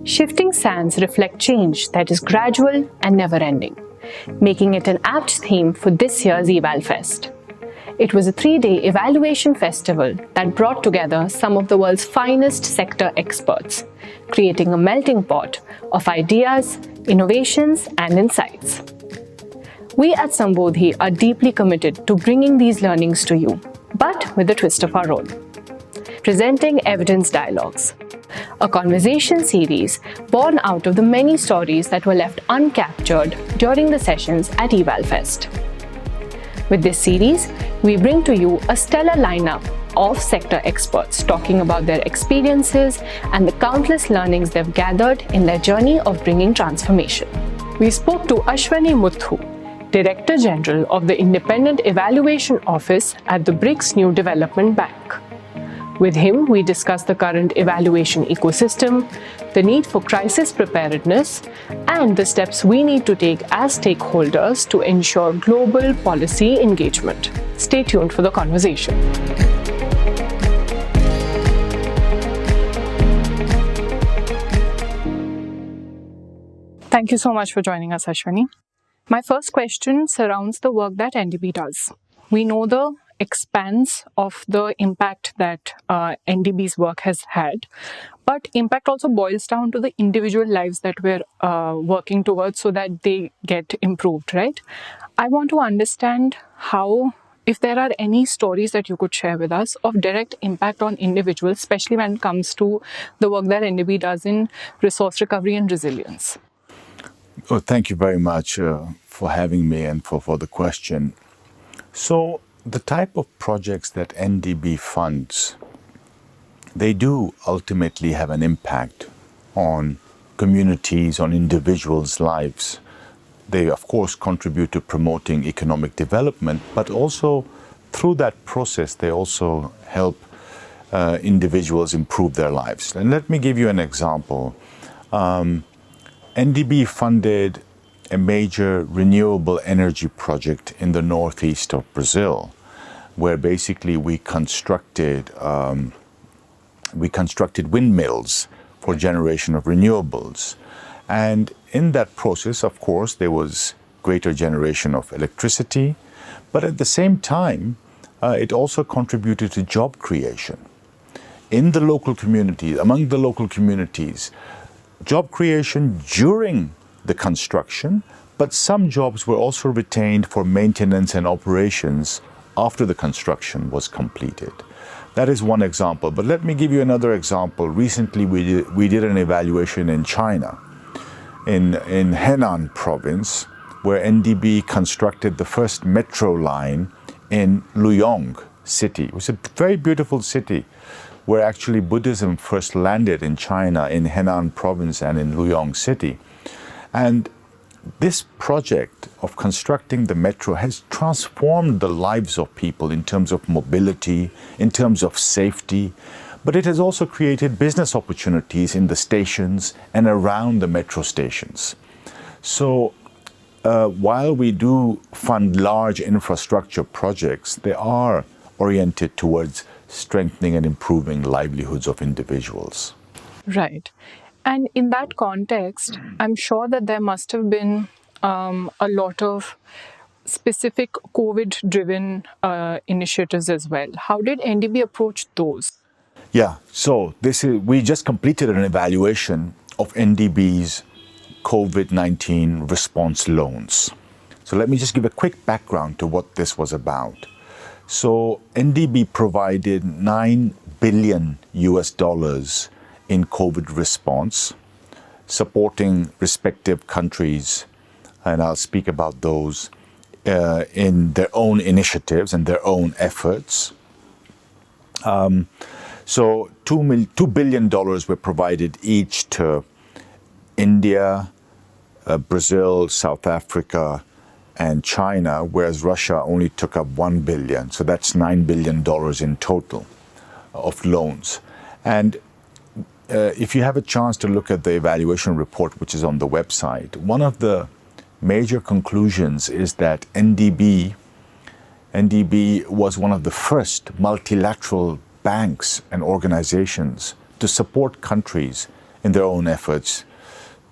Shifting sands reflect change that is gradual and never-ending, making it an apt theme for this year's EvalFest. It was a 3-day evaluation festival that brought together some of the world's finest sector experts, creating a melting pot of ideas, innovations, and insights. We at Sambodhi are deeply committed to bringing these learnings to you, but with a twist of our own. Presenting Evidence Dialogues, a conversation series born out of the many stories that were left uncaptured during the sessions at EvalFest. With this series, we bring to you a stellar lineup of sector experts talking about their experiences and the countless learnings they've gathered in their journey of bringing transformation. We spoke to Ashwani Muthoo, Director General of the Independent Evaluation Office at the BRICS New Development Bank. With him, we discussed the current evaluation ecosystem, the need for crisis preparedness, and the steps we need to take as stakeholders to ensure global policy engagement. Stay tuned for the conversation. Thank you so much for joining us, Ashwani. My first question surrounds the work that NDB does. We know the expanse of the impact that NDB's work has had, but impact also boils down to the individual lives that we're working towards so that they get improved, right? I want to understand how, if there are any stories that you could share with us of direct impact on individuals, especially when it comes to the work that NDB does in resource recovery and resilience. Oh, thank you very much for having me and for the question. So, the type of projects that NDB funds, they do ultimately have an impact on communities, on individuals' lives. They, of course, contribute to promoting economic development, but also through that process, they also help individuals improve their lives. And let me give you an example. NDB funded a major renewable energy project in the northeast of Brazil, where basically we constructed windmills for generation of renewables. And in that process, of course, there was greater generation of electricity, but at the same time, it also contributed to job creation. In the local community, among the local communities, job creation during the construction, but some jobs were also retained for maintenance and operations after the construction was completed. That is one example, but let me give you another example. Recently, we did an evaluation in China, in Henan province, where NDB constructed the first metro line in Luoyang city. It was a very beautiful city where actually Buddhism first landed in China, in Henan province and in Luoyang city. And this project of constructing the metro has transformed the lives of people in terms of mobility, in terms of safety, but it has also created business opportunities in the stations and around the metro stations. So while we do fund large infrastructure projects, they are oriented towards strengthening and improving livelihoods of individuals. Right. And in that context, I'm sure that there must have been a lot of specific COVID-driven initiatives as well. How did NDB approach those? Yeah, so we just completed an evaluation of NDB's COVID-19 response loans. So let me just give a quick background to what this was about. So NDB provided $9 billion in COVID response, supporting respective countries, and I'll speak about those in their own initiatives and their own efforts. So $2 billion were provided each to India, Brazil, South Africa, and China, whereas Russia only took up $1 billion. So that's $9 billion in total of loans. And if you have a chance to look at the evaluation report, which is on the website, one of the major conclusions is that NDB was one of the first multilateral banks and organizations to support countries in their own efforts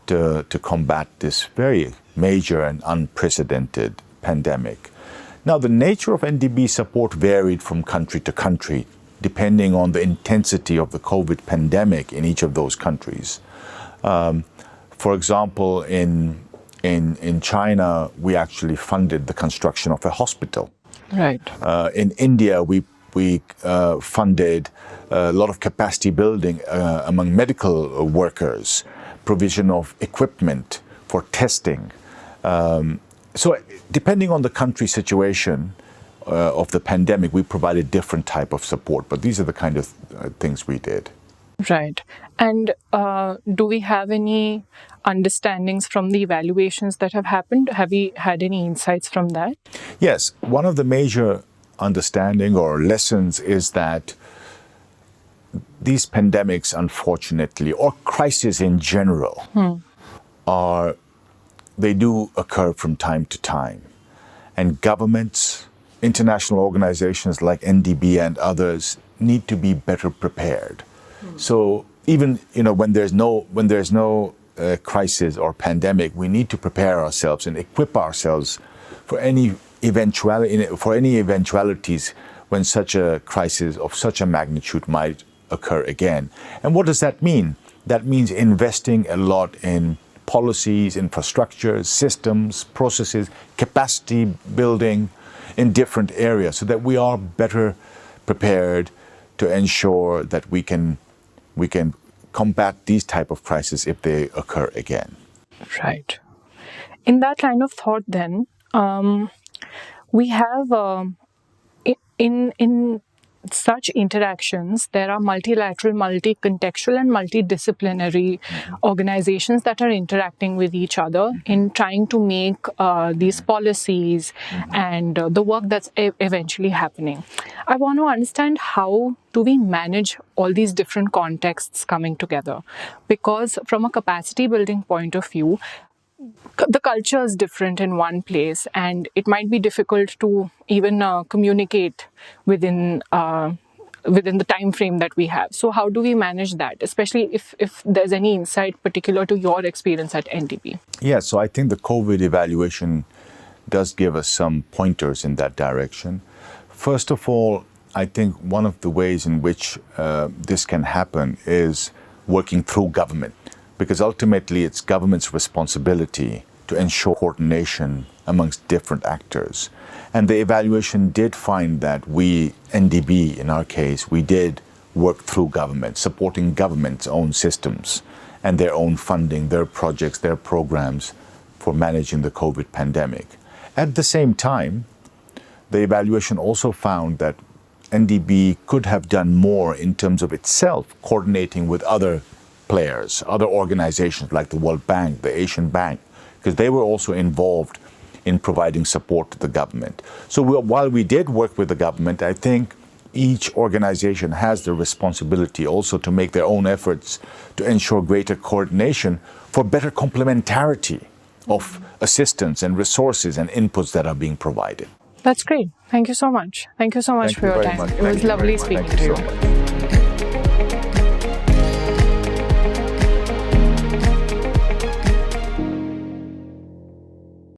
to combat this very major and unprecedented pandemic. Now, the nature of NDB support varied from country to country, depending on the intensity of the COVID pandemic in each of those countries. For example, in China, we actually funded the construction of a hospital. Right. In India, we funded a lot of capacity building among medical workers, provision of equipment for testing. So depending on the country situation of the pandemic, we provided different type of support, but these are the kind of things we did. Right. And do we have any understandings from the evaluations that have happened? Have we had any insights from that? Yes. One of the major understanding or lessons is that these pandemics, unfortunately, or crises in general, they do occur from time to time. And governments, international organizations like NDB and others need to be better prepared. So even when there's no crisis or pandemic, we need to prepare ourselves and equip ourselves for any eventualities when such a crisis of such a magnitude might occur again. And what does that mean? That means investing a lot in policies, infrastructures, systems, processes, capacity building in different areas so that we are better prepared to ensure that we can combat these type of crises if they occur again. Right. In that line of thought then, we have in such interactions, there are multilateral, multi-contextual and multi-disciplinary organizations that are interacting with each other in trying to make these policies and the work that's eventually happening. I want to understand, how do we manage all these different contexts coming together? Because from a capacity building point of view, the culture is different in one place, and it might be difficult to even communicate within the time frame that we have. So how do we manage that, especially if there's any insight particular to your experience at NDB? Yeah, so I think the COVID evaluation does give us some pointers in that direction. First of all, I think one of the ways in which this can happen is working through government, because ultimately it's government's responsibility to ensure coordination amongst different actors. And the evaluation did find that we, NDB in our case, we did work through government, supporting government's own systems and their own funding, their projects, their programs for managing the COVID pandemic. At the same time, the evaluation also found that NDB could have done more in terms of itself coordinating with other players, other organizations like the World Bank, the Asian Bank, because they were also involved in providing support to the government. So while we did work with the government, I think each organization has the responsibility also to make their own efforts to ensure greater coordination for better complementarity of assistance and resources and inputs that are being provided. That's great. Thank you so much. Thank you so much for your time. It was lovely speaking to you.